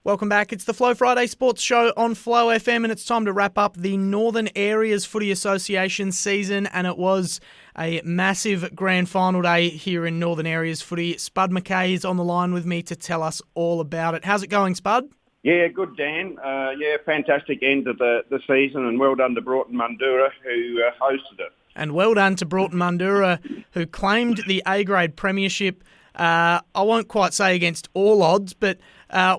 Welcome back. It's the Flow Friday Sports Show on Flow FM, and it's time to wrap up the Northern Areas Footy Association season, and it was a massive grand final day here in Northern Areas Footy. Spud McKay is on the line with me to tell us all about it. How's it going, Spud? Yeah, good, Dan. Fantastic end of the season, and well done to Broughton Mundoora, who hosted it. And well done to Broughton Mundoora, who claimed the A-grade premiership. I won't quite say against all odds, but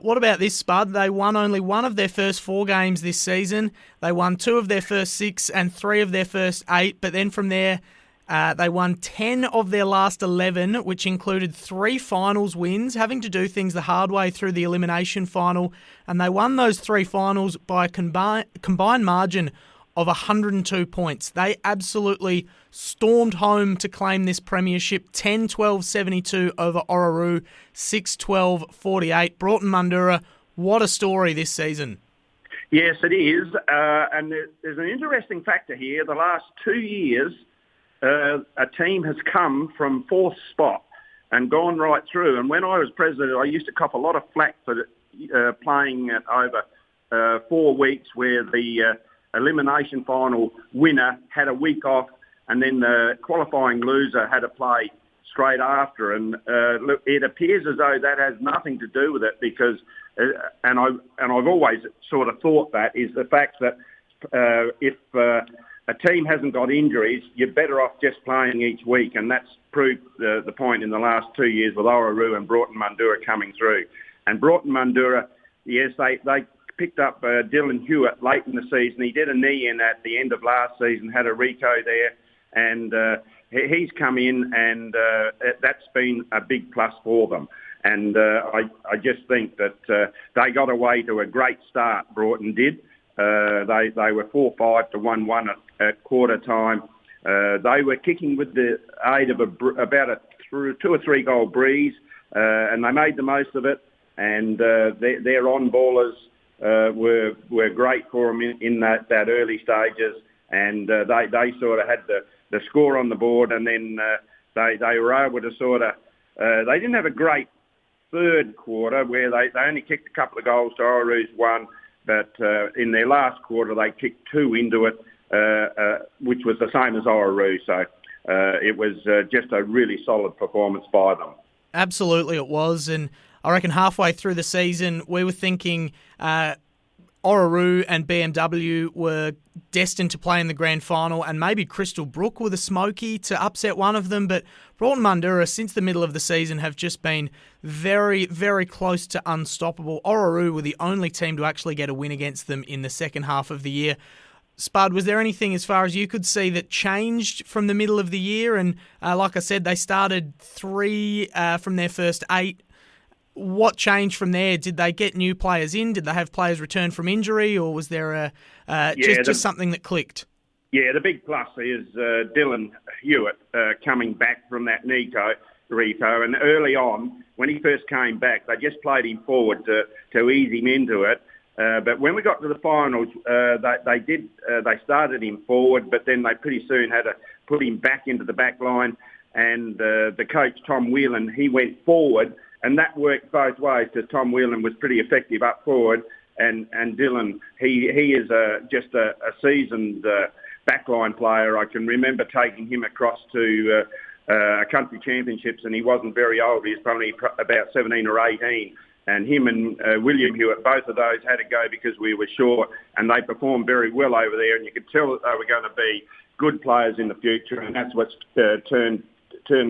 what about this, Spud? They won only one of their first 4 games this season. They won 2 of their first 6 and 3 of their first 8, but then from there they won 10 of their last 11, which included 3 finals wins, having to do things the hard way through the elimination final, and they won those 3 finals by a combined margin of 102 points. They absolutely stormed home to claim this premiership, 10-12-72 over Orroroo, 6-12-48. Broughton Mundoora, what a story this season. Yes, it is. And there's an interesting factor here. The last 2 years, a team has come from 4th spot and gone right through. And when I was president, I used to cop a lot of flack for playing over 4 weeks where the elimination final winner had a week off, and then the qualifying loser had to play straight after. And look, it appears as though that has nothing to do with it, because, and I've always sort of thought that, is the fact that if a team hasn't got injuries, you're better off just playing each week, and that's proved the point in the last 2 years with Orroroo and Broughton Mundoora coming through. And Broughton Mundoora, yes, they picked up Dylan Hewitt late in the season. He did a knee in at the end of last season, had a Rico there, and he's come in, and that's been a big plus for them. And I just think that they got away to a great start, Broughton did. They were 4-5 to 1-1 at quarter time. They were kicking with the aid of about a 2 or 3 goal breeze, and they made the most of it. And their on-ballers were great for them in that early stages, and they sort of had the score on the board, and then they were able to sort of they didn't have a great third quarter where they only kicked a couple of goals to Orroroo's 1, but in their last quarter they kicked 2 into it, which was the same as Orroroo. So it was just a really solid performance by them. Absolutely it was, and I reckon halfway through the season we were thinking Orroroo and BMW were destined to play in the grand final, and maybe Crystal Brook were the smoky to upset one of them, but Broughton Mundoora since the middle of the season have just been very, very close to unstoppable. Orroroo were the only team to actually get a win against them in the second half of the year. Spud, was there anything as far as you could see that changed from the middle of the year? And like I said, they started 3 from their first 8. What changed from there? Did they get new players in? Did they have players return from injury, or was there just something that clicked? Yeah, the big plus is Dylan Hewitt coming back from that Rico, and early on, when he first came back, they just played him forward to ease him into it. But when we got to the finals, they started him forward, but then they pretty soon had to put him back into the back line, and the coach, Tom Whelan, he went forward. And that worked both ways, because Tom Whelan was pretty effective up forward, and Dylan, he is just a seasoned backline player. I can remember taking him across to country championships, and he wasn't very old. He was probably about 17 or 18. And him and William Hewitt, both of those had to go because we were short, and they performed very well over there. And you could tell that they were going to be good players in the future, and that's what's turned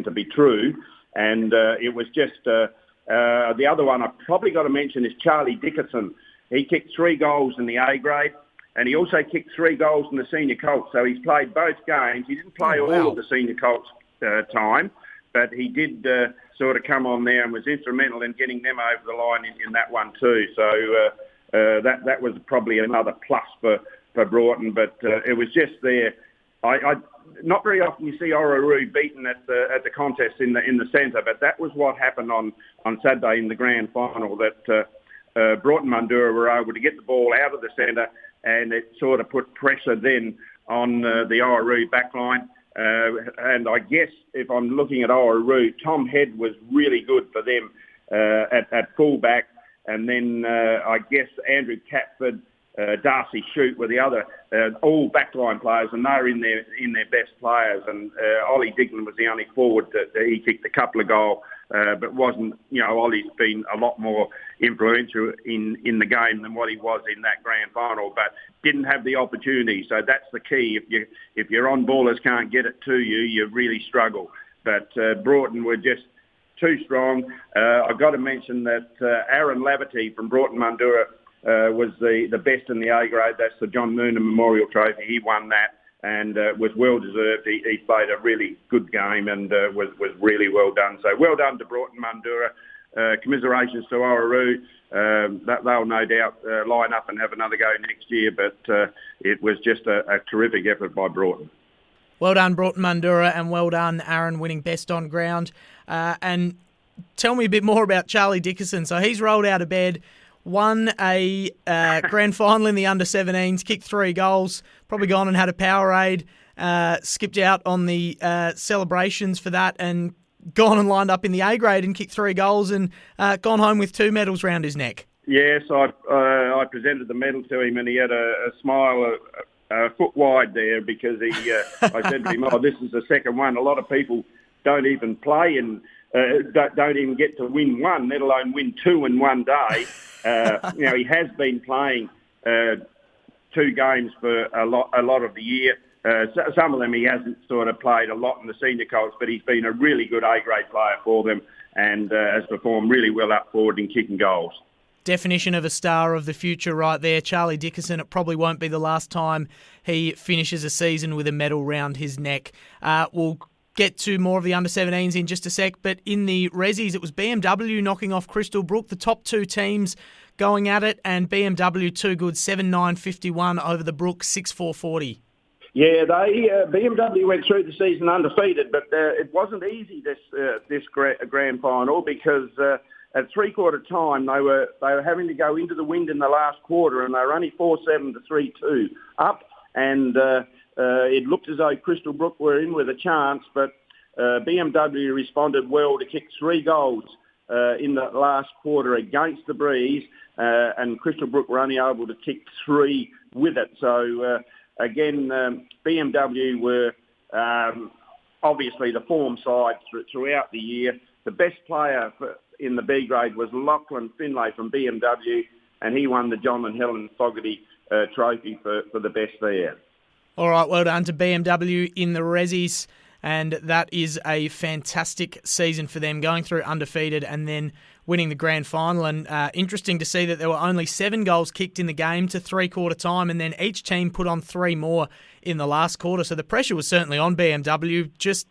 to be true. And it was just the other one I've probably got to mention is Charlie Dickerson. He kicked 3 goals in the A grade, and he also kicked 3 goals in the senior Colts. So he's played both games. He didn't play all of the senior Colts time, but he did sort of come on there and was instrumental in getting them over the line in that one too. So that was probably another plus for Broughton, but it was just there. I not very often you see Orroroo beaten at the contest in the centre, but that was what happened on Saturday in the grand final, that Broughton Mundoora were able to get the ball out of the centre, and it sort of put pressure then on the Orroroo backline. And I guess if I'm looking at Orroroo, Tom Head was really good for them at fullback, and then I guess Andrew Catford, Darcy Shute were the other, all backline players, and they're in their best players. And Ollie Dignan was the only forward that he kicked a couple of goals, but wasn't. Ollie's been a lot more influential in the game than what he was in that grand final, but didn't have the opportunity. So that's the key. If your on ballers can't get it to you, you really struggle. But Broughton were just too strong. I've got to mention that Aaron Laverty from Broughton Mundoora was the best in the A grade. That's the John Noonan Memorial Trophy. He won that and was well deserved. He played a really good game and was really well done. So well done to Broughton Mundoora. Commiserations to Orroroo. They'll no doubt line up and have another go next year, but it was just a terrific effort by Broughton. Well done, Broughton Mundoora, and well done, Aaron, winning best on ground. And tell me a bit more about Charlie Dickerson. So he's rolled out of bed, won a grand final in the under-17s, kicked 3 goals, probably gone and had a Powerade, skipped out on the celebrations for that, and gone and lined up in the A grade and kicked 3 goals and gone home with 2 medals round his neck. Yes, I presented the medal to him and he had a smile a foot wide there because I said to him, this is the second one. A lot of people don't even play and don't even get to win one, let alone win 2 in one day. He has been playing 2 games for a lot of the year. Some of them he hasn't sort of played a lot in the senior colts, but he's been a really good A-grade player for them and has performed really well up forward in kicking goals. Definition of a star of the future right there. Charlie Dickerson, it probably won't be the last time he finishes a season with a medal round his neck. We'll get to more of the under-17s in just a sec, but in the Rezzies, it was BMW knocking off Crystal Brook, the top 2 teams going at it, and BMW too good, 7-9-51 over the Brook, 6-4-40. Yeah, BMW went through the season undefeated, but it wasn't easy this grand final because at three-quarter time they were having to go into the wind in the last quarter, and they were only 4-7 to 3-2 up, and it looked as though Crystal Brook were in with a chance, but BMW responded well to kick 3 goals in the last quarter against the breeze, and Crystal Brook were only able to kick 3 with it. So again, BMW were obviously the form side throughout the year. The best player in the B grade was Lachlan Finlay from BMW, and he won the John and Helen Fogarty trophy for the best there. All right, well done to BMW in the Rezzies, and that is a fantastic season for them, going through undefeated and then winning the grand final. And interesting to see that there were only 7 goals kicked in the game to three-quarter time, and then each team put on 3 more in the last quarter. So the pressure was certainly on BMW. Just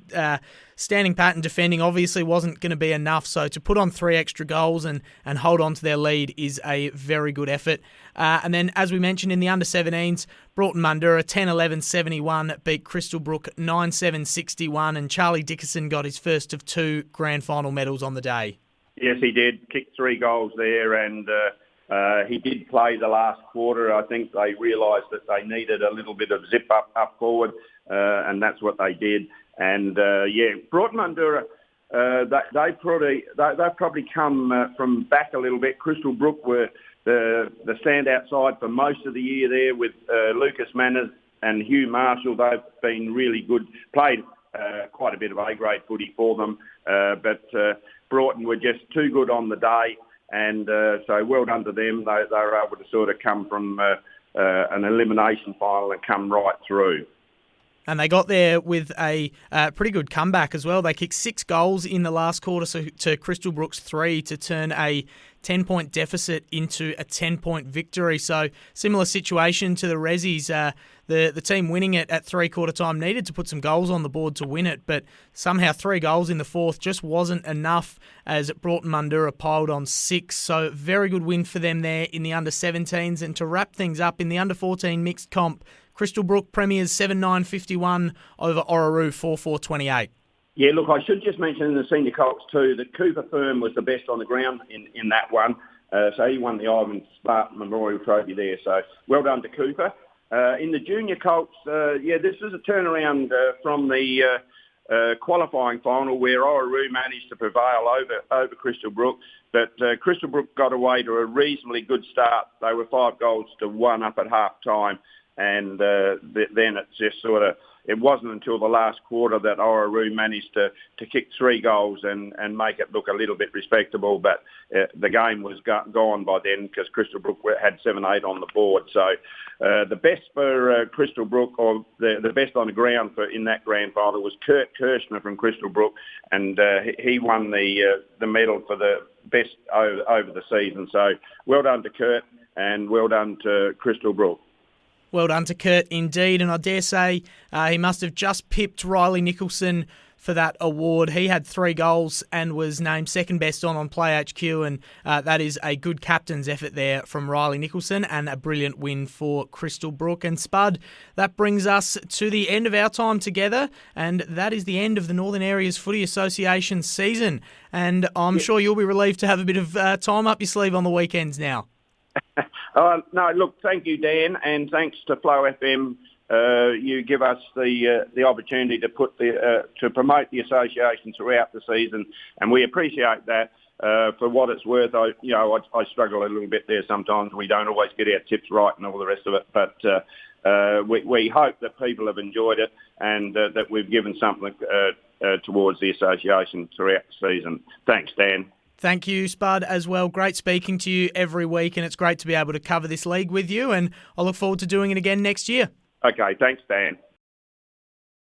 standing pat and defending obviously wasn't going to be enough. So to put on 3 extra goals and hold on to their lead is a very good effort. And then, as we mentioned, in the under-17s, Broughton Mundoora 10-11-71 beat Crystal Brook 9-7-61, and Charlie Dickerson got his first of 2 grand final medals on the day. Yes, he did. Kicked 3 goals there, and he did play the last quarter. I think they realised that they needed a little bit of zip up forward, and that's what they did. And Broughton Mundoora, they've probably come from back a little bit. Crystal Brook were the standout side for most of the year there with Lucas Manners and Hugh Marshall. They've been really good. Played quite a bit of A-grade footy for them, but Broughton were just too good on the day, and so well done to them. They were able to sort of come from an elimination final and come right through. And they got there with a pretty good comeback as well. They kicked 6 goals in the last quarter to Crystal Brook's 3 to turn a 10-point deficit into a 10-point victory. So similar situation to the Rezzies. The team winning it at three-quarter time needed to put some goals on the board to win it, but somehow 3 goals in the fourth just wasn't enough as Broughton Mundoora piled on 6. So very good win for them there in the under-17s. And to wrap things up, in the under-14 mixed comp, Crystal Brook Premiers 7-9-51 over Orroroo 4-4-28. Yeah, look, I should just mention in the senior colts too that Cooper Firm was the best on the ground in that one. So he won the Ivan Spud Memorial Trophy there. So well done to Cooper. In the junior colts, this was a turnaround from the qualifying final where Orroroo managed to prevail over Crystal Brook. But Crystal Brook got away to a reasonably good start. They were 5-1 up at half time. And then it's just it wasn't until the last quarter that Orroroo managed to kick 3 goals and make it look a little bit respectable. But the game was gone by then because Crystal Brook had 7-8 on the board. So the best for Crystal Brook, or the best on the ground in that grand final, was Kurt Kirshner from Crystal Brook. And he won the medal for the best over the season. So well done to Kurt and well done to Crystal Brook. Well done to Kurt indeed, and I dare say he must have just pipped Riley Nicholson for that award. He had 3 goals and was named second best on Play HQ, and that is a good captain's effort there from Riley Nicholson and a brilliant win for Crystal Brook. And Spud, that brings us to the end of our time together, and that is the end of the Northern Areas Footy Association season. And I'm sure you'll be relieved to have a bit of time up your sleeve on the weekends now. No, look, thank you, Dan, and thanks to Flow FM. You give us the opportunity to to promote the association throughout the season, and we appreciate that. For what it's worth, I struggle a little bit there sometimes. We don't always get our tips right and all the rest of it, but we hope that people have enjoyed it and that we've given something towards the association throughout the season. Thanks, Dan. Thank you, Spud, as well. Great speaking to you every week, and it's great to be able to cover this league with you, and I look forward to doing it again next year. Okay, thanks, Dan.